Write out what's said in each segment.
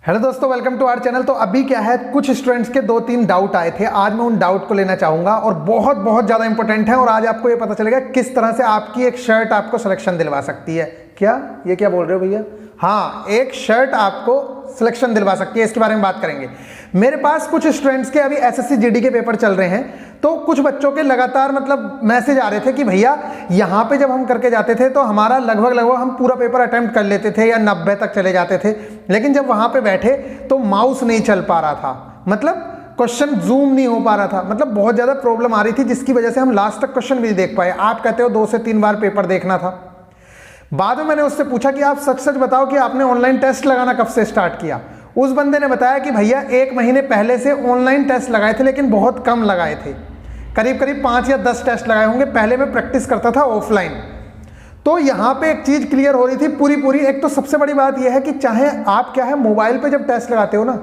Hello दोस्तों, welcome to our channel. तो अभी क्या है, कुछ स्टूडेंट्स के 2-3 डाउट आए थे। आज मैं उन डाउट को लेना चाहूंगा और बहुत ज़्यादा इंपॉर्टेंट है। और आज आपको ये पता चलेगा किस तरह से आपकी एक शर्ट आपको सिलेक्शन दिलवा सकती है। ये क्या बोल रहे हो भैया? हाँ, एक शर्ट आपको सिलेक्शन दिलवा सकती है, इसके बारे में बात करेंगे। मेरे पास कुछ स्टूडेंट्स के अभी एसएससी जीडी के पेपर चल रहे हैं, तो कुछ बच्चों के लगातार मैसेज आ रहे थे कि भैया यहाँ पे जब हम करके जाते थे तो हमारा लगभग हम पूरा पेपर अटेम्प्ट कर लेते थे या 90 तक चले जाते थे, लेकिन जब वहाँ पे बैठे तो माउस नहीं चल पा रहा था, क्वेश्चन जूम नहीं हो पा रहा था, बहुत ज़्यादा प्रॉब्लम आ रही थी, जिसकी वजह से हम लास्ट तक क्वेश्चन भी नहीं देख पाए। आप कहते हो 2 से 3 बार पेपर देखना था। बाद में मैंने उससे पूछा कि आप सच बताओ कि आपने ऑनलाइन टेस्ट लगाना कब से स्टार्ट किया। उस बंदे ने बताया कि भैया 1 महीने पहले से ऑनलाइन टेस्ट लगाए थे, लेकिन बहुत कम लगाए थे, करीब 5 या 10 टेस्ट लगाए होंगे। पहले मैं प्रैक्टिस करता था ऑफलाइन। तो यहाँ पे एक चीज़ क्लियर हो रही थी पूरी। एक तो सबसे बड़ी बात यह है कि चाहे आप क्या है मोबाइल पे जब टेस्ट लगाते हो ना,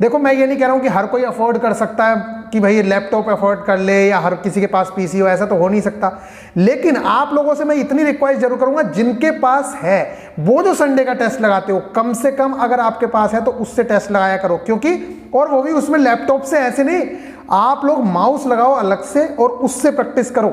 देखो मैं ये नहीं कह रहा हूँ कि हर कोई अफोर्ड कर सकता है कि भाई लैपटॉप अफोर्ड कर ले या हर किसी के पास पीसी हो, ऐसा तो हो नहीं सकता। लेकिन आप लोगों से मैं इतनी रिक्वेस्ट जरूर करूंगा, जिनके पास है वो जो संडे का टेस्ट लगाते हो, कम से कम अगर आपके पास है तो उससे टेस्ट लगाया करो। क्योंकि और वो भी उसमें लैपटॉप से ऐसे नहीं, आप लोग माउस लगाओ अलग से और उससे प्रैक्टिस करो,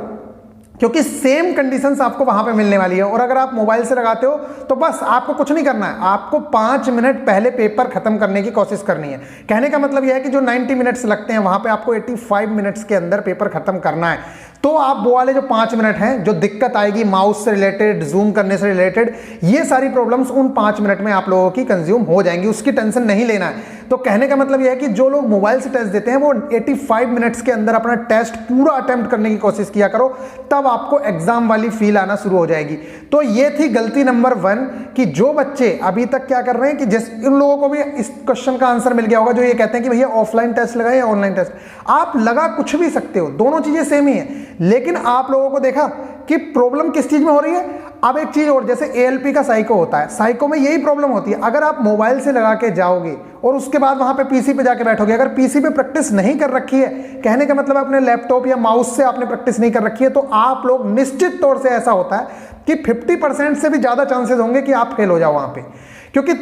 क्योंकि सेम कंडीशंस आपको वहां पे मिलने वाली है। और अगर आप मोबाइल से लगाते हो तो बस आपको कुछ नहीं करना है, आपको 5 मिनट पहले पेपर खत्म करने की कोशिश करनी है। कहने का मतलब यह है कि जो 90 मिनट्स लगते हैं वहां पे आपको 85 मिनट्स के अंदर पेपर खत्म करना है। तो आप वो वाले जो 5 मिनट हैं, जो दिक्कत आएगी माउस से रिलेटेड, जूम करने से रिलेटेड, ये सारी प्रॉब्लम्स उन 5 मिनट में आप लोगों की कंज्यूम हो जाएंगी, उसकी टेंशन नहीं लेना है। तो कहने का मतलब यह है कि जो लोग मोबाइल से टेस्ट देते हैं वो 85 मिनट्स के अंदर अपना टेस्ट पूरा अटेम्प्ट करने की कोशिश किया करो, तब आपको एग्जाम वाली फील आना शुरू हो जाएगी। तो ये थी गलती नंबर 1 कि जो बच्चे अभी तक क्या कर रहे हैं कि जिस इन लोगों को भी इस क्वेश्चन का आंसर मिल गया होगा, जो ये कहते हैं कि भैया ऑफलाइन टेस्ट लगाए या ऑनलाइन टेस्ट। आप लगा कुछ भी सकते हो, दोनों चीजें सेम ही है, लेकिन आप लोगों को देखा कि प्रॉब्लम किस चीज में हो रही है। अब एक चीज और, जैसे एएलपी का साइको होता है, साइको में यही प्रॉब्लम होती है। अगर आप मोबाइल से लगा के जाओगे और उसके बाद वहां पे पीसी पे जाके बैठोगे, अगर पीसी पे प्रैक्टिस नहीं कर रखी है, कहने का मतलब अपने लैपटॉप या माउस से आपने प्रैक्टिस नहीं कर रखी है, तो आप लोग निश्चित तौर से ऐसा होता है कि 50% से भी ज्यादा चांसेस होंगे कि आप फेल हो जाओ वहां पे। क्योंकि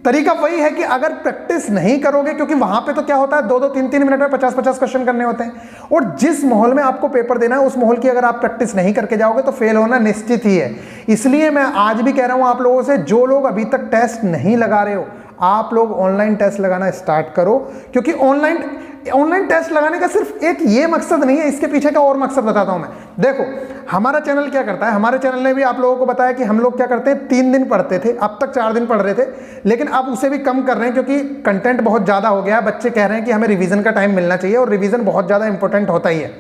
तरीका वही है कि अगर प्रैक्टिस नहीं करोगे, क्योंकि वहां पे तो क्या होता है 2-2, 3-3 मिनट में 50-50 क्वेश्चन करने होते हैं, और जिस माहौल में आपको पेपर देना है उस माहौल की अगर आप प्रैक्टिस नहीं करके जाओगे तो फेल होना निश्चित ही है। इसलिए मैं आज भी कह रहा हूं आप लोगों से, जो लोग अभी तक टेस्ट नहीं लगा रहे हो, आप लोग ऑनलाइन टेस्ट लगाना स्टार्ट करो। क्योंकि ऑनलाइन टेस्ट लगाने का सिर्फ एक ये मकसद नहीं है, इसके पीछे का और मकसद बताता हूं मैं। देखो हमारा चैनल क्या करता है, हमारे चैनल ने भी आप लोगों को बताया कि हम लोग क्या करते हैं, 3 दिन पढ़ते थे, अब तक 4 दिन पढ़ रहे थे, लेकिन अब उसे भी कम कर रहे हैं क्योंकि कंटेंट बहुत ज्यादा हो गया है। बच्चे कह रहे हैं कि हमें रिवीजन का टाइम मिलना चाहिए, और रिवीजन बहुत ज्यादा इंपॉर्टेंट होता ही है।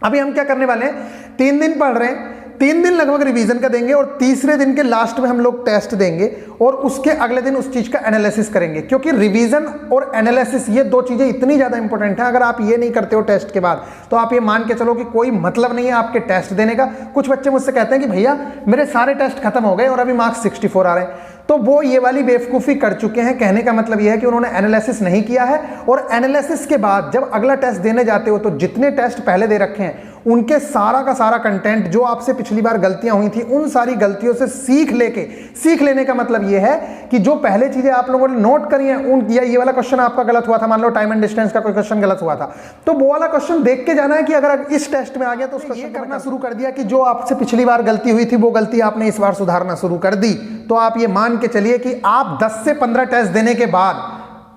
अभी हम क्या करने वाले हैं, 3 दिन पढ़ रहे हैं, 3 दिन लगभग रिवीजन का देंगे, और तीसरे दिन के लास्ट में हम लोग टेस्ट देंगे, और उसके अगले दिन उस चीज का एनालिसिस करेंगे। क्योंकि रिवीजन और एनालिसिस ये 2 चीजें इतनी ज्यादा इंपॉर्टेंट है। अगर आप ये नहीं करते हो टेस्ट के बाद, तो आप ये मान के चलो कि कोई मतलब नहीं है आपके टेस्ट देने का। कुछ बच्चे मुझसे कहते हैं कि भैया मेरे सारे टेस्ट खत्म हो गए और अभी मार्क्स 64 आ रहे हैं, तो वो ये वाली बेवकूफ़ी कर चुके हैं। कहने का मतलब ये है कि उन्होंने एनालिसिस नहीं किया है, और एनालिसिस के बाद जब अगला टेस्ट देने जाते हो तो जितने टेस्ट पहले दे रखे हैं उनके सारा का सारा कंटेंट, जो आपसे पिछली बार गलतियां हुई थी, उन सारी गलतियों से सीख लेने का मतलब ये है कि जो पहले चीजें आप लोगों ने नोट करी हैं, उन या ये वाला क्वेश्चन आपका गलत हुआ था, मान लो टाइम एंड डिस्टेंस का कोई क्वेश्चन गलत हुआ था, तो वो वाला क्वेश्चन देख के जाना है कि अगर इस टेस्ट में आ गया तो उसका ये करना शुरू कर दिया कि जो आपसे पिछली बार गलती हुई थी वो गलती आपने इस बार सुधारना शुरू कर दी। तो आप ये मान के चलिए कि आप 10 से 15 टेस्ट देने के बाद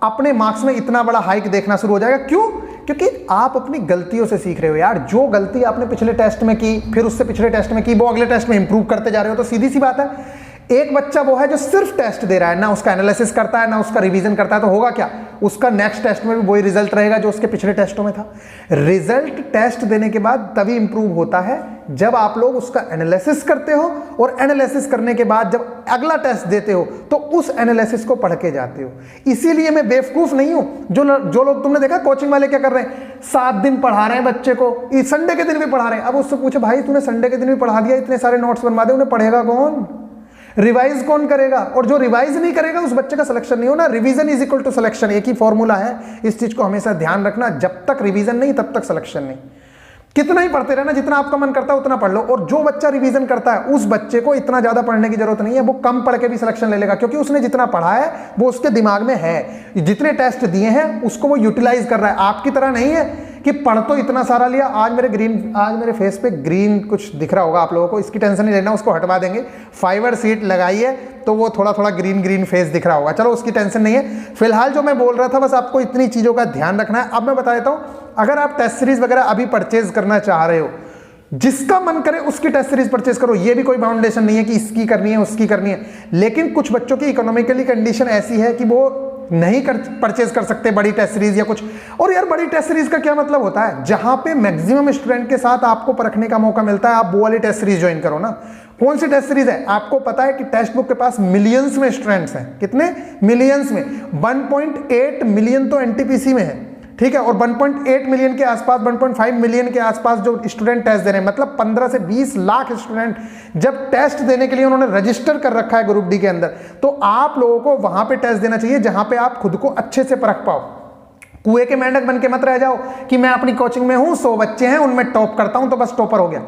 अपने मार्क्स में इतना बड़ा हाइक देखना शुरू हो जाएगा। क्यों? क्योंकि आप अपनी गलतियों से सीख रहे हो यार। जो गलती आपने पिछले टेस्ट में की, फिर उससे पिछले टेस्ट में की, वो अगले टेस्ट में इंप्रूव करते जा रहे हो। तो सीधी सी बात है, एक बच्चा वो है जो सिर्फ टेस्ट दे रहा है, ना उसका एनालिसिस करता है, ना उसका रिवीजन करता है, तो होगा क्या, उसका नेक्स्ट टेस्ट में भी वही रिजल्ट रहेगा जो उसके पिछले टेस्टों में था। रिजल्ट टेस्ट देने के बाद तभी इंप्रूव होता है जब आप लोग उसका एनालिसिस करते हो, और एनालिसिस करने के बाद जब अगला टेस्ट देते हो तो उस एनालिसिस को पढ़ के जाते हो। इसीलिए मैं बेवकूफ नहीं हूं। जो लोग तुमने देखा कोचिंग वाले क्या कर रहे हैं, 7 दिन पढ़ा रहे हैं बच्चे को, संडे के दिन भी पढ़ा रहे हैं। अब उससे पूछे भाई तूने संडे के दिन भी पढ़ा दिया, इतने सारे नोट्स बनवा दे, उन्हें पढ़ेगा कौन, रिवाइज कौन करेगा? और जो रिवाइज नहीं करेगा उस बच्चे का सिलेक्शन नहीं होना। Revision is equal to selection, एक ही फॉर्मूला है, इस चीज को हमेशा ध्यान रखना। जब तक रिवीजन नहीं तब तक सिलेक्शन नहीं। कितना ही पढ़ते रहना, जितना आपका मन करता है उतना पढ़ लो। और जो बच्चा रिवीजन करता है उस बच्चे को इतना ज्यादा पढ़ने की जरूरत नहीं है, वो कम पढ़ के भी सिलेक्शन ले लेगा, क्योंकि उसने जितना पढ़ा है वो उसके दिमाग में है, जितने टेस्ट दिए हैं उसको वो यूटिलाइज कर रहा है। आपकी तरह नहीं है कि पढ़ तो इतना सारा लिया। आज मेरे फेस पे ग्रीन कुछ दिख रहा होगा आप लोगों को, इसकी टेंशन नहीं लेना, उसको हटवा देंगे। फाइबर सीट लगाई है तो वो थोड़ा थोड़ा ग्रीन फेस दिख रहा होगा, चलो उसकी टेंशन नहीं है। फिलहाल जो मैं बोल रहा था बस आपको इतनी चीजों का ध्यान रखना है। अब मैं बता देता हूं, अगर आप टेस्ट सीरीज वगैरह अभी परचेज करना चाह रहे हो, जिसका मन करे उसकी टेस्ट सीरीज परचेज करो, ये भी कोई बाउंडेशन नहीं है कि इसकी करनी है उसकी करनी है। लेकिन कुछ बच्चों की इकोनॉमिकली कंडीशन ऐसी है कि वो नहीं परचेज कर सकते बड़ी टेस्ट सीरीज या कुछ। और यार बड़ी टेस्ट सीरीज का क्या मतलब होता है, जहां पे मैक्सिमम स्टूडेंट के साथ आपको परखने का मौका मिलता है, आप वो वाली टेस्ट सीरीज ज्वाइन करो ना। कौन सी टेस्ट सीरीज है? आपको पता है कि टेक्स्ट बुक के पास मिलियंस में स्टूडेंट्स हैं। कितने? मिलियंस में। 1.8 मिलियन तो एनटीपीसी में है, ठीक है, और 1.8 मिलियन के आसपास, 1.5 मिलियन के आसपास जो स्टूडेंट टेस्ट दे रहे हैं, मतलब 15 से 20 लाख स्टूडेंट जब टेस्ट देने के लिए उन्होंने रजिस्टर कर रखा है ग्रुप डी के अंदर, तो आप लोगों को वहां पे टेस्ट देना चाहिए जहां पे आप खुद को अच्छे से परख पाओ। कुएं के मेंढक बन के मत रह जाओ कि मैं अपनी कोचिंग में हूं, 100 बच्चे हैं, उनमें टॉप करता हूं तो बस टॉपर हो गया।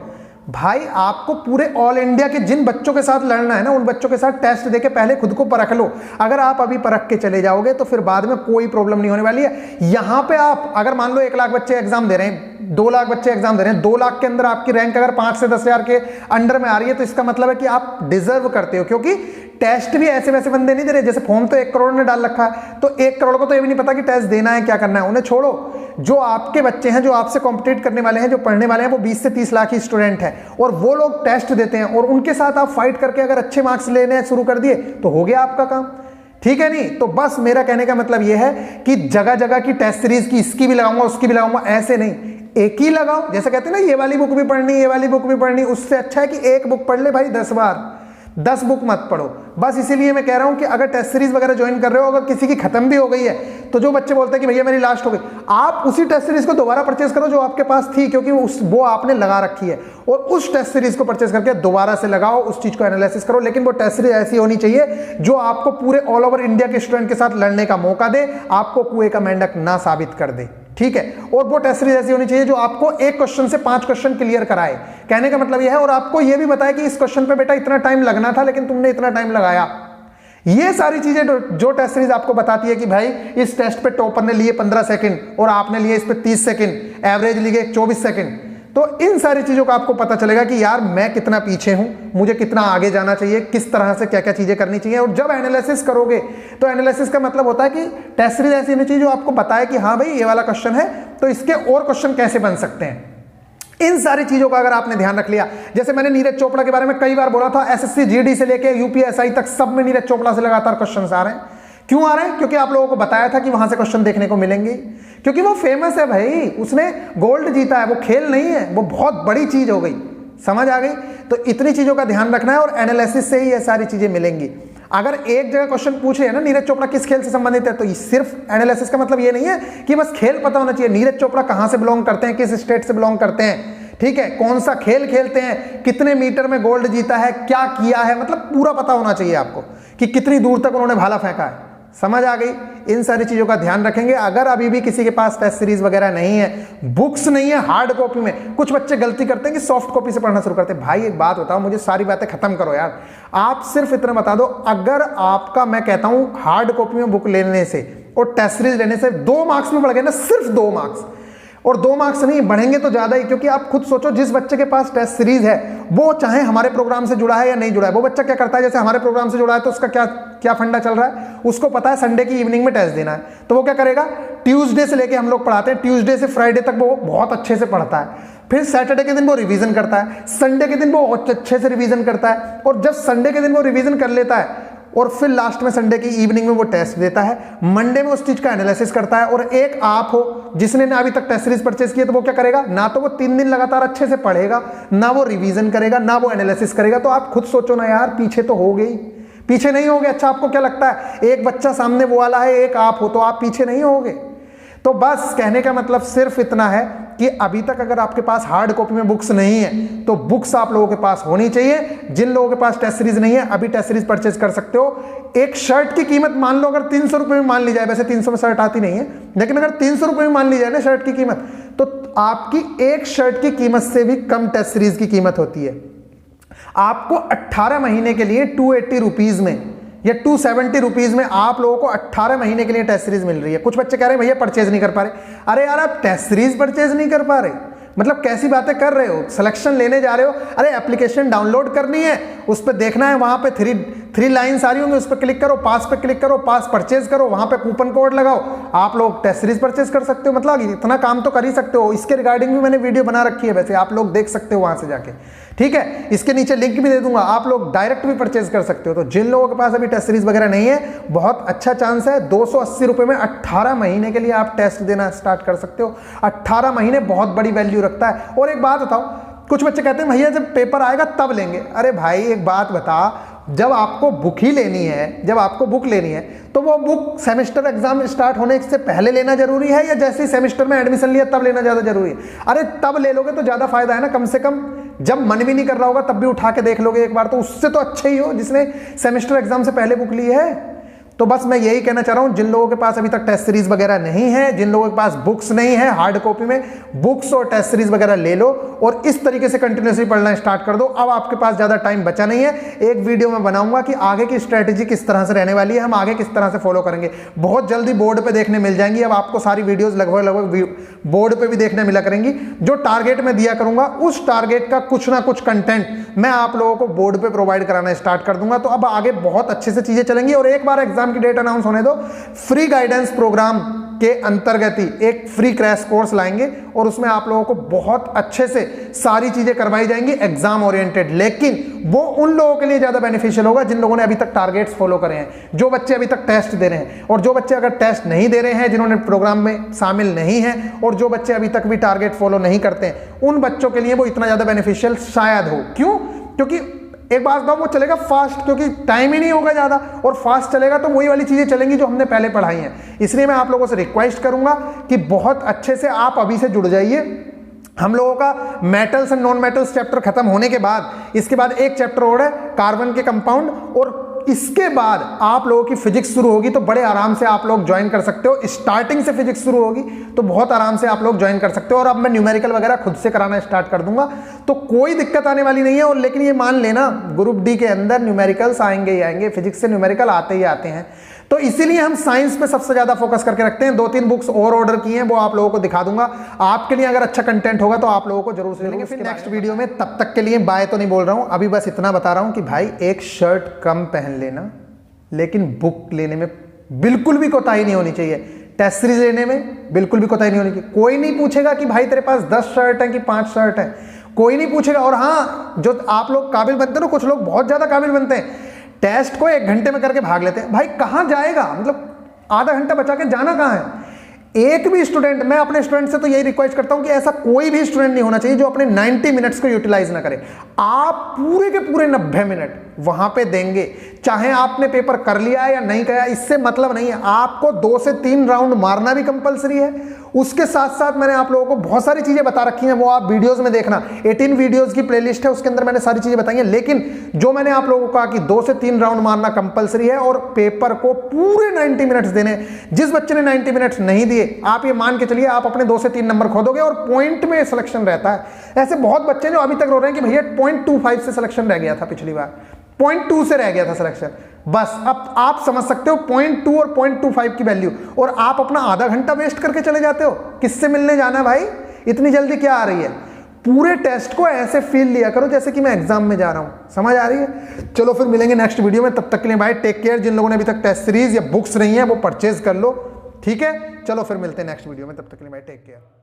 भाई आपको पूरे ऑल इंडिया के जिन बच्चों के साथ लड़ना है ना, उन बच्चों के साथ टेस्ट देके पहले खुद को परख लो। अगर आप अभी परख के चले जाओगे तो फिर बाद में कोई प्रॉब्लम नहीं होने वाली है। यहां पे आप अगर मान लो 1 लाख बच्चे एग्जाम दे रहे हैं, 2 लाख बच्चे एग्जाम दे रहे हैं, 2 लाख के अंदर आपकी रैंक अगर 5 से 10 हजार के अंडर में आ रही है, तो इसका मतलब है कि आप डिजर्व करते हो। क्योंकि टेस्ट भी ऐसे वैसे बंदे नहीं दे रहे, जैसे फॉर्म तो 1 करोड़ ने डाल रखा है, तो 1 करोड़ को तो ये भी नहीं पता कि टेस्ट देना है क्या करना है। उन्हें छोड़ो, जो आपके बच्चे हैं, जो आपसे कॉम्पिटिट करने वाले हैं, जो पढ़ने वाले हैं, वो 20 से 30 लाख ही स्टूडेंट है, और वो लोग टेस्ट देते हैं, और उनके साथ आप फाइट करके अगर अच्छे मार्क्स लेने शुरू कर दिए तो हो गया आपका काम, ठीक है। नहीं तो बस मेरा कहने का मतलब यह है कि जगह जगह की टेस्ट सीरीज की इसकी भी लगाऊंगा उसकी भी लगाऊंगा, ऐसे नहीं, एक ही लगाओ। जैसे कहते हैं ना, ये वाली बुक भी पढ़नी, ये वाली बुक भी पढ़नी, उससे अच्छा है कि एक बुक पढ़ ले भाई 10 बार, 10 बुक मत पढ़ो। बस इसीलिए मैं कह रहा हूं कि अगर टेस्ट सीरीज वगैरह ज्वाइन कर रहे हो, अगर किसी की खत्म भी हो गई है, तो जो बच्चे बोलते हैं कि भैया मेरी लास्ट हो गई, आप उसी टेस्ट सीरीज को दोबारा परचेज करो जो आपके पास थी, क्योंकि वो आपने लगा रखी है, और उस टेस्ट सीरीज को परचेज करके दोबारा से लगाओ, उस चीज को एनालिसिस करो। लेकिन वो टेस्ट सीरीज ऐसी होनी चाहिए जो आपको पूरे ऑल ओवर इंडिया के स्टूडेंट के साथ लड़ने का मौका दे, आपको कुएं का मेंढक ना साबित कर दे, ठीक है। और वो टेस्ट सीरीज ऐसी होनी चाहिए जो आपको 1 क्वेश्चन से 5 क्वेश्चन क्लियर कराए। कहने का मतलब यह है, और आपको यह भी बताए कि इस क्वेश्चन पे बेटा इतना टाइम लगना था लेकिन तुमने इतना टाइम लगाया। ये सारी चीजें जो टेस्ट सीरीज आपको बताती है कि भाई इस टेस्ट पे टॉपर ने लिए 15 सेकंड और आपने लिए इस पे 30 सेकंड, एवरेज लिए 24 सेकंड, तो इन सारी चीजों का आपको पता चलेगा कि यार मैं कितना पीछे हूं, मुझे कितना आगे जाना चाहिए, किस तरह से क्या क्या चीजें करनी चाहिए। और जब एनालिसिस करोगे तो एनालिसिस का मतलब होता है कि टेस्ट सीरीज ऐसी होनी चाहिए जो आपको बताए कि हाँ भाई ये वाला क्वेश्चन है तो इसके और क्वेश्चन कैसे बन सकते हैं। इन सारी चीजों का अगर आपने ध्यान रख लिया, जैसे मैंने नीरज चोपड़ा के बारे में कई बार बोला था, एसएससी जीडी से लेके यूपीएसआई तक सब में नीरज चोपड़ा से लगातार क्वेश्चन आ रहे हैं। क्यों आ रहे हैं? क्योंकि आप लोगों को बताया था कि वहां से क्वेश्चन देखने को मिलेंगे, क्योंकि वो फेमस है भाई, उसने गोल्ड जीता है, वो खेल नहीं है, वो बहुत बड़ी चीज हो गई, समझ आ गई। तो इतनी चीजों का ध्यान रखना है, और एनालिसिस से ही ये सारी चीजें मिलेंगी। अगर एक जगह क्वेश्चन पूछे है ना नीरज चोपड़ा किस खेल से संबंधित है, तो ये सिर्फ एनालिसिस का मतलब ये नहीं है कि बस खेल पता होना चाहिए। नीरज चोपड़ा कहां से बिलोंग करते हैं, किस स्टेट से बिलोंग करते हैं, ठीक है, कौन सा खेल खेलते हैं, कितने मीटर में गोल्ड जीता है, क्या किया है, मतलब पूरा पता होना चाहिए आपको कि कितनी दूर तक उन्होंने भाला फेंका है। समझ आ गई? इन सारी चीजों का ध्यान रखेंगे। अगर अभी भी किसी के पास टेस्ट सीरीज वगैरह नहीं है, बुक्स नहीं है हार्ड कॉपी में, कुछ बच्चे गलती करते हैं कि सॉफ्ट कॉपी से पढ़ना शुरू करते हैं। भाई एक बात बताओ, मुझे सारी बातें खत्म करो यार, आप सिर्फ इतना बता दो, अगर आपका, मैं कहता हूं हार्ड कॉपी में बुक लेने से और टेस्ट सीरीज लेने से 2 मार्क्स में बढ़ गए ना, सिर्फ 2 मार्क्स, और 2 मार्क्स नहीं बढ़ेंगे तो ज्यादा ही। क्योंकि आप खुद सोचो, जिस बच्चे के पास टेस्ट सीरीज है वो चाहे हमारे प्रोग्राम से जुड़ा है या नहीं जुड़ा है, वो बच्चा क्या करता है, जैसे हमारे प्रोग्राम से जुड़ा है तो उसका क्या फंडा चल रहा है, उसको पता है संडे की इवनिंग में टेस्ट देना है, तो वो क्या करेगा, ट्यूसडे से लेके हम लोग पढ़ाते हैं, ट्यूसडे से फ्राइडे तक वो बहुत अच्छे से पढ़ता है, फिर सैटरडे के दिन वो रिवीजन करता है, संडे के दिन वो अच्छे से रिवीजन करता है, और जब संडे के दिन वो रिवीजन कर लेता है और फिर लास्ट में संडे की इवनिंग में वो टेस्ट देता है, मंडे में उस चीज का एनालिसिस करता है। और एक आप हो जिसने ना अभी तक टेस्ट सीरीज परचेज किया, तो वो क्या करेगा, ना तो वो 3 दिन लगातार अच्छे से पढ़ेगा, ना वो रिवीजन करेगा, ना वो एनालिसिस करेगा। तो आप खुद सोचो ना यार, पीछे तो हो गई, पीछे नहीं होगे। अच्छा आपको क्या लगता है, एक बच्चा सामने वो वाला है, एक आप हो, तो आप पीछे नहीं होगे। तो बस कहने का मतलब सिर्फ इतना है कि अभी तक अगर आपके पास हार्ड कॉपी में बुक्स नहीं है तो बुक्स आप लोगों के पास होनी चाहिए। जिन लोगों के पास टेस्ट सीरीज नहीं है, अभी टेस्ट सीरीज परचेज कर सकते हो। एक शर्ट की कीमत मान लो अगर 300 रुपए में मान ली जाए, वैसे 300 में शर्ट आती नहीं है, लेकिन अगर 300 रुपए में मान ली जाए ना शर्ट की कीमत, तो आपकी एक शर्ट की कीमत से भी कम टेस्ट सीरीज की कीमत होती है। आपको 18 महीने के लिए 280 रुपीज में या 270 रुपीज में आप लोगों को 18 महीने के लिए टेस्ट सीरीज मिल रही है। कुछ बच्चे कह रहे हैं भैया परचेज नहीं कर पा रहे। अरे यार आप टेस्ट सीरीज परचेज नहीं कर पा रहे, मतलब कैसी बातें कर रहे हो? सिलेक्शन लेने जा रहे हो, अरे एप्लीकेशन डाउनलोड करनी है, उस पर देखना है, वहां पे थ्री लाइन्स आ रही होंगी, उस पर क्लिक करो, पास पे क्लिक करो, पास परचेज करो, वहां पे कूपन कोड लगाओ, आप लोग टेस्ट सीरीज परचेज कर सकते हो। मतलब इतना काम तो कर ही सकते हो। इसके रिगार्डिंग भी मैंने वीडियो बना रखी है, वैसे आप लोग देख सकते हो वहां से जाके, ठीक है। इसके नीचे लिंक भी दे दूंगा, आप लोग डायरेक्ट भी परचेज कर सकते हो। तो जिन लोगों के पास अभी टेस्ट सीरीज वगैरह नहीं है, बहुत अच्छा चांस है, 280 रुपए में 18 महीने के लिए आप टेस्ट देना स्टार्ट कर सकते हो। 18 महीने बहुत बड़ी वैल्यू रखता है। और एक बात बताओ, कुछ बच्चे कहते हैं भैया जब पेपर आएगा तब लेंगे। अरे भाई एक बात बता, जब आपको बुक ही लेनी है, जब आपको बुक लेनी है तो वो बुक सेमेस्टर एग्जाम स्टार्ट होने से पहले लेना जरूरी है या जैसे ही सेमेस्टर में एडमिशन लिया तब लेना ज्यादा जरूरी है? अरे तब ले लोगे तो ज्यादा फायदा है ना। कम से कम जब मन भी नहीं कर रहा होगा तब भी उठा के देख लोगे एक बार, तो उससे तो अच्छा ही हो जिसने सेमेस्टर एग्जाम से पहले बुक ली है। तो बस मैं यही कहना चाह रहा हूं, जिन लोगों के पास अभी तक टेस्ट सीरीज वगैरह नहीं है, जिन लोगों के पास बुक्स नहीं है हार्ड कॉपी में, बुक्स और टेस्ट सीरीज वगैरह ले लो और इस तरीके से कंटिन्यूसली पढ़ना स्टार्ट कर दो। अब आपके पास ज्यादा टाइम बचा नहीं है। एक वीडियो में बनाऊंगा कि आगे की स्ट्रेटेजी किस तरह से रहने वाली है, हम आगे किस तरह से फॉलो करेंगे। बहुत जल्दी बोर्ड पे देखने मिल जाएंगी। अब आपको सारी वीडियोज लगभग बोर्ड पे भी देखने मिला करेंगी। जो टारगेट में दिया करूंगा उस टारगेट का कुछ ना कुछ कंटेंट मैं आप लोगों को बोर्ड पे प्रोवाइड कराना स्टार्ट कर दूंगा। तो अब आगे बहुत अच्छे से चीजें चलेंगी। और एक बार एग्जाम की डेट अनाउंस होने दो, फ्री गाइडेंस प्रोग्राम के अंतर्गत ही एक फ्री क्रैश कोर्स लाएंगे और उसमें आप लोगों को बहुत अच्छे से सारी चीजें करवाई जाएंगी एग्जाम ओरिएंटेड। लेकिन वो उन लोगों के लिए ज्यादा बेनिफिशियल होगा जिन लोगों ने अभी तक टारगेट्स फॉलो करे हैं, जो बच्चे अभी तक टेस्ट दे रहे हैं। और जो बच्चे अगर टेस्ट नहीं दे रहे हैं, जिन्होंने प्रोग्राम में शामिल नहीं है, और जो बच्चे अभी तक भी टारगेट फॉलो नहीं करते हैं, उन बच्चों के लिए वो इतना ज्यादा बेनिफिशियल शायद हो। क्यों? क्योंकि एक बात बताऊं, वो चलेगा फास्ट, क्योंकि टाइम ही नहीं होगा ज्यादा, और फास्ट चलेगा तो वही वाली चीजें चलेंगी जो हमने पहले पढ़ाई हैं। इसलिए मैं आप लोगों से रिक्वेस्ट करूंगा कि बहुत अच्छे से आप अभी से जुड़ जाइए। हम लोगों का metals and non metals chapter खत्म होने के बाद इसके बाद एक चैप्टर और है कार्बन के कंपाउंड, और इसके बाद आप लोगों की फिजिक्स शुरू होगी। तो बड़े आराम से आप लोग ज्वाइन कर सकते हो। स्टार्टिंग से फिजिक्स शुरू होगी तो बहुत आराम से आप लोग ज्वाइन कर सकते हो। और अब मैं न्यूमेरिकल वगैरह खुद से कराना स्टार्ट कर दूंगा, तो कोई दिक्कत आने वाली नहीं है। और लेकिन ये मान लेना, ग्रुप डी के अंदर न्यूमेरिकल्स आएंगे ही आएंगे, फिजिक्स से न्यूमेरिकल आते ही आते हैं। तो इसीलिए हम साइंस पे सबसे ज्यादा फोकस करके रखते हैं। 2-3 बुक्स और ऑर्डर की हैं, वो आप लोगों को दिखा दूंगा। आपके लिए अगर अच्छा कंटेंट होगा तो आप लोगों को जरूर से लेंगे फिर नेक्स्ट वीडियो में। तब तक के लिए बाय तो नहीं बोल रहा हूं, अभी बस इतना बता रहा हूं कि भाई एक शर्ट कम पहन लेना, लेकिन बुक लेने में बिल्कुल भी कोताही नहीं होनी चाहिए। टेस्ट सीरीज लेने में बिल्कुल भी कोताही नहीं होनी चाहिए। कोई नहीं पूछेगा कि भाई तेरे पास 10 शर्ट है कि 5 शर्ट है, कोई नहीं पूछेगा। और हाँ, जो आप लोग काबिल बनते हैं ना, कुछ लोग बहुत ज्यादा काबिल बनते हैं, टेस्ट को 1 घंटे में करके भाग लेते हैं। भाई कहां जाएगा, मतलब आधा घंटा बचा के जाना कहां है? एक भी स्टूडेंट, मैं अपने स्टूडेंट से तो यही रिक्वेस्ट करता हूं कि ऐसा कोई भी स्टूडेंट नहीं होना चाहिए जो अपने 90 मिनट्स को यूटिलाइज ना करे। आप पूरे के पूरे 90 मिनट वहां पे देंगे, चाहे आपने पेपर कर लिया है या नहीं किया, इससे मतलब नहीं है। आपको 2 से 3 राउंड मारना भी कंपलसरी है। उसके साथ साथ मैंने आप लोगों को बहुत सारी चीजें बता रखी हैं, वो आप वीडियोस में देखना। 18 वीडियोस की प्लेलिस्ट है, उसके अंदर मैंने सारी चीजें बताई हैं। लेकिन जो मैंने आप लोगों को कहा कि 2 से 3 राउंड मारना कंपलसरी है और पेपर को पूरे 90 मिनट्स देने। जिस बच्चे ने 90 मिनट्स नहीं दिए, आप ये मान के चलिए आप अपने 2 से 3 नंबर खो दोगे और पॉइंट में सिलेक्शन रहता है। ऐसे बहुत बच्चे जो अभी तक रो रहे हैं कि भैया 0.25 से सिलेक्शन रह गया था, पिछली बार 0.2 से रह गया था सिलेक्शन। बस अब आप समझ सकते हो 0.2 और 0.25 की वैल्यू, और आप अपना आधा घंटा वेस्ट करके चले जाते हो। किससे मिलने जाना है भाई, इतनी जल्दी क्या आ रही है? पूरे टेस्ट को ऐसे फील लिया करो जैसे कि मैं एग्जाम में जा रहा हूं। समझ आ रही है? चलो फिर मिलेंगे नेक्स्ट वीडियो में। तब तक के लिए भाई टेक केयर। जिन लोगों ने अभी तक टेस्ट सीरीज या बुक्स नहीं है वो परचेज कर लो, ठीक है? चलो फिर मिलते हैं नेक्स्ट वीडियो में। तब तक के लिए भाई टेक केयर।